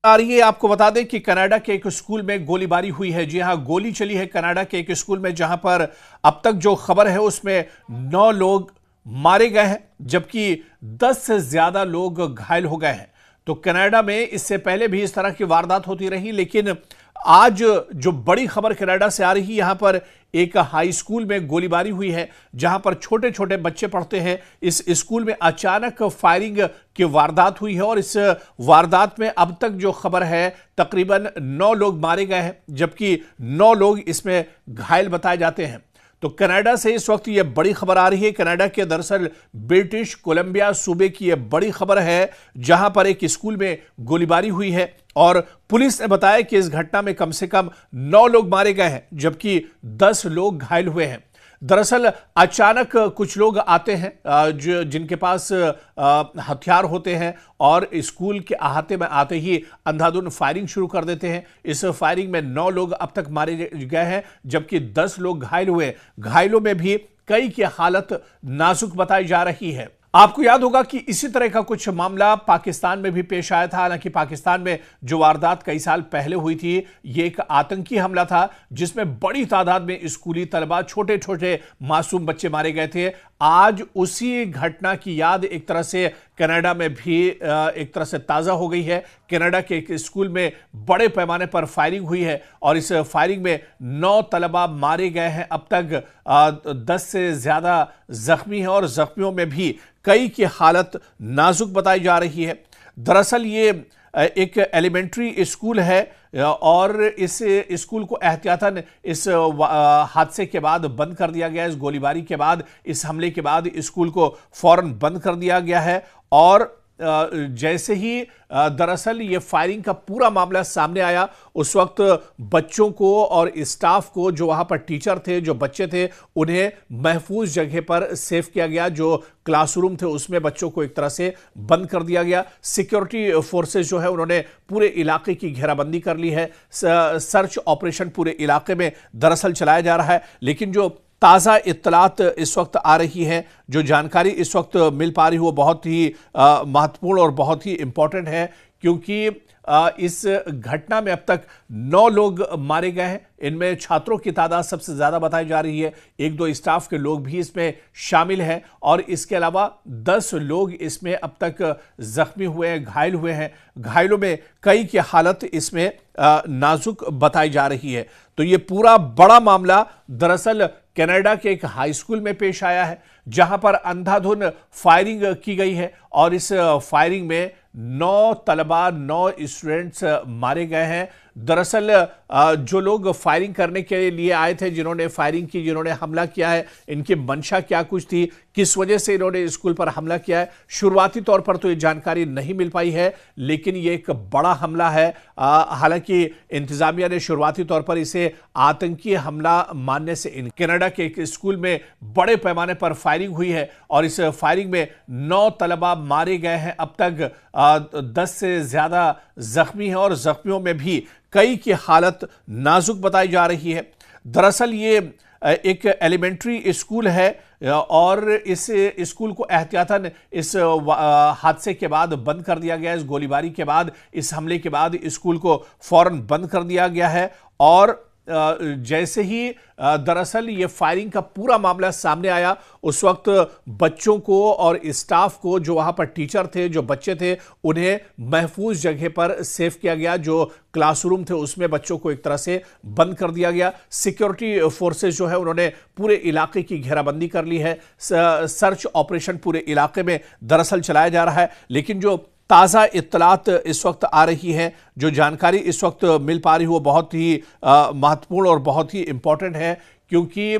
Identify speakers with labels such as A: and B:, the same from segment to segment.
A: आ रही है। आपको बता दें कि कनाडा के एक स्कूल में गोलीबारी हुई है। जी हां, गोली चली है कनाडा के एक स्कूल में, जहां पर अब तक जो खबर है उसमें 9 लोग मारे गए हैं, जबकि 10 से ज्यादा लोग घायल हो गए हैं। तो कनाडा में इससे पहले भी इस तरह की वारदात होती रही, लेकिन आज जो बड़ी खबर कनाडा से आ रही है, यहां पर एक हाई स्कूल में गोलीबारी हुई है, जहां पर छोटे छोटे बच्चे पढ़ते हैं। इस स्कूल में अचानक फायरिंग की वारदात हुई है और इस वारदात में अब तक जो खबर है तकरीबन 9 लोग मारे गए हैं, जबकि 9 लोग इसमें घायल बताए जाते हैं। तो कनाडा से इस वक्त यह बड़ी खबर आ रही है। कनाडा के दरअसल ब्रिटिश कोलंबिया सूबे की यह बड़ी खबर है, जहां पर एक स्कूल में गोलीबारी हुई है और पुलिस ने बताया कि इस घटना में कम से कम 9 लोग मारे गए हैं, जबकि 10 लोग घायल हुए हैं। दरअसल अचानक कुछ लोग आते हैं जिनके पास हथियार होते हैं और स्कूल के अहाते में आते ही अंधाधुंध फायरिंग शुरू कर देते हैं। इस फायरिंग में 9 लोग अब तक मारे गए हैं, जबकि 10 लोग घायल हुए। घायलों में भी कई की हालत नाजुक बताई जा रही है। आपको याद होगा कि इसी तरह का कुछ मामला पाकिस्तान में भी पेश आया था। हालांकि पाकिस्तान में जो वारदात कई साल पहले हुई थी, ये एक आतंकी हमला था, जिसमें बड़ी तादाद में स्कूली तलबा, छोटे छोटे मासूम बच्चे मारे गए थे। आज उसी घटना की याद एक तरह से कनाडा में भी एक तरह से ताज़ा हो गई है। कनाडा के एक स्कूल में बड़े पैमाने पर फायरिंग हुई है और इस फायरिंग में 9 तलबा मारे गए हैं। अब तक 10 से ज़्यादा जख्मी हैं और जख्मियों में भी कई की हालत नाजुक बताई जा रही है। दरअसल ये एक एलिमेंट्री स्कूल है और इस स्कूल को एहतियातन इस हादसे के बाद बंद कर दिया गया। इस गोलीबारी के बाद, इस हमले के बाद स्कूल को फौरन बंद कर दिया गया है और जैसे ही दरअसल ये फायरिंग का पूरा मामला सामने आया, उस वक्त बच्चों को और स्टाफ को, जो वहां पर टीचर थे, जो बच्चे थे, उन्हें महफूज जगह पर सेव किया गया। जो क्लासरूम थे उसमें बच्चों को एक तरह से बंद कर दिया गया। सिक्योरिटी फोर्सेस जो है उन्होंने पूरे इलाके की घेराबंदी कर ली है। सर्च ऑपरेशन पूरे इलाके में दरअसल चलाया जा रहा है। लेकिन जो ताज़ा इत्तलात इस वक्त आ रही है, जो जानकारी इस वक्त मिल पा रही है, वो बहुत ही महत्वपूर्ण और बहुत ही इंपॉर्टेंट है, क्योंकि इस घटना में अब तक 9 लोग मारे गए हैं। इनमें छात्रों की तादाद सबसे ज़्यादा बताई जा रही है। 1-2 स्टाफ के लोग भी इसमें शामिल हैं और इसके अलावा 10 लोग इसमें अब तक जख्मी हुए हैं, घायल हुए हैं। घायलों में कई की हालत इसमें नाजुक बताई जा रही है। तो ये पूरा बड़ा मामला दरअसल कनाडा के एक हाई स्कूल में पेश आया है, जहां पर अंधाधुंध फायरिंग की गई है और इस फायरिंग में 9 तलबा, 9 स्टूडेंट्स मारे गए हैं। दरअसल जो लोग फायरिंग करने के लिए आए थे, जिन्होंने फायरिंग की, जिन्होंने हमला किया है, इनकी मंशा क्या कुछ थी, किस वजह से इन्होंने स्कूल पर हमला किया है, शुरुआती तौर पर तो ये जानकारी नहीं मिल पाई है, लेकिन ये एक बड़ा हमला है। हालांकि इंतजामिया ने शुरुआती तौर पर इसे आतंकी हमला मानने से कनाडा के एक स्कूल में बड़े पैमाने पर फायरिंग हुई है और इस फायरिंग में 9 तलबा मारे गए हैं। अब तक 10 से ज्यादा जख्मी हैं और जख्मियों में भी कई की हालत नाजुक बताई जा रही है। दरअसल ये एक एलिमेंट्री स्कूल है और इस स्कूल को एहतियातन इस हादसे के बाद बंद कर दिया गया। इस गोलीबारी के बाद, इस हमले के बाद स्कूल को फौरन बंद कर दिया गया है और जैसे ही दरअसल ये फायरिंग का पूरा मामला सामने आया, उस वक्त बच्चों को और स्टाफ को, जो वहां पर टीचर थे, जो बच्चे थे, उन्हें महफूज जगह पर सेव किया गया। जो क्लासरूम थे उसमें बच्चों को एक तरह से बंद कर दिया गया। सिक्योरिटी फोर्सेस जो है उन्होंने पूरे इलाके की घेराबंदी कर ली है। सर्च ऑपरेशन पूरे इलाके में दरअसल चलाया जा रहा है। लेकिन जो ताज़ा इत्तलात इस वक्त आ रही है, जो जानकारी इस वक्त मिल पा रही है, वो बहुत ही महत्वपूर्ण और बहुत ही इंपॉर्टेंट है, क्योंकि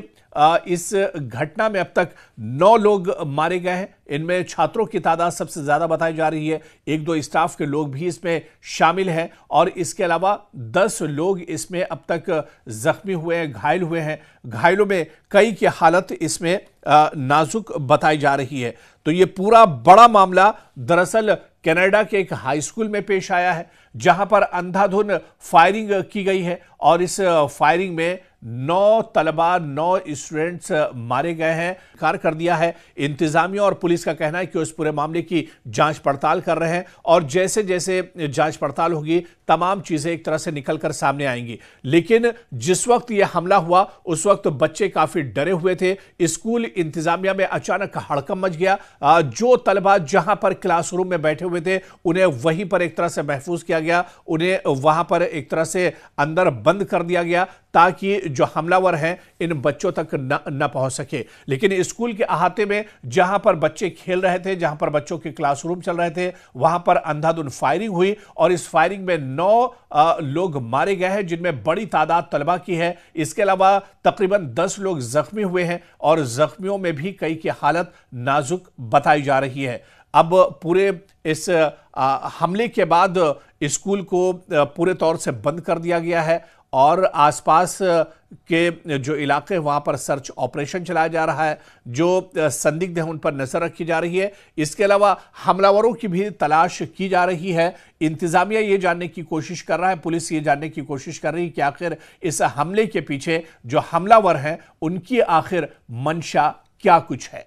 A: इस घटना में अब तक 9 लोग मारे गए हैं। इनमें छात्रों की तादाद सबसे ज़्यादा बताई जा रही है। 1-2 स्टाफ के लोग भी इसमें शामिल हैं और इसके अलावा 10 लोग इसमें अब तक जख्मी हुए हैं, घायल हुए हैं। घायलों में कई की हालत इसमें नाजुक बताई जा रही है। तो ये पूरा बड़ा मामला दरअसल कनाडा के एक हाई स्कूल में पेश आया है, जहां पर अंधाधुंध फायरिंग की गई है और इस फायरिंग में 9 तलबा, 9 स्टूडेंट्स मारे गए हैं। कार कर दिया है इंतजामिया और पुलिस पुलिस का कहना है कि उस पूरे मामले की जांच पड़ताल कर रहे हैं और जैसे जैसे जांच पड़ताल होगी तमाम चीजें एक तरह से निकलकर सामने आएंगी। लेकिन जिस वक्त यह हमला हुआ उस वक्त बच्चे काफी डरे हुए थे। स्कूल इंतजामिया में अचानक हड़कंप मच गया। जो तलबा जहां पर क्लासरूम में बैठे हुए थे उन्हें वहीं पर एक तरह से महफूज किया गया, उन्हें वहां पर एक तरह से अंदर बंद कर दिया गया ताकि जो हमलावर हैं इन बच्चों तक न पहुंच सके। लेकिन स्कूल के अहाते में जहां पर बच्चे खेल रहे थे, जहां पर बच्चों के क्लासरूम चल रहे थे, वहां पर अंधाधुंध फायरिंग हुई और इस फायरिंग में 9 लोग मारे गए हैं, जिनमें बड़ी तादाद तलबा की है। इसके अलावा तकरीबन 10 लोग जख्मी हुए हैं और जख्मियों में भी कई की हालत नाजुक बताई जा रही है। अब पूरे इस हमले के बाद स्कूल को पूरे तौर से बंद कर दिया गया है और आसपास के जो इलाके वहां पर सर्च ऑपरेशन चलाया जा रहा है। जो संदिग्ध हैं उन पर नजर रखी जा रही है। इसके अलावा हमलावरों की भी तलाश की जा रही है। इंतजामिया ये जानने की कोशिश कर रहा है, पुलिस ये जानने की कोशिश कर रही है कि आखिर इस हमले के पीछे जो हमलावर हैं उनकी आखिर मंशा क्या कुछ है।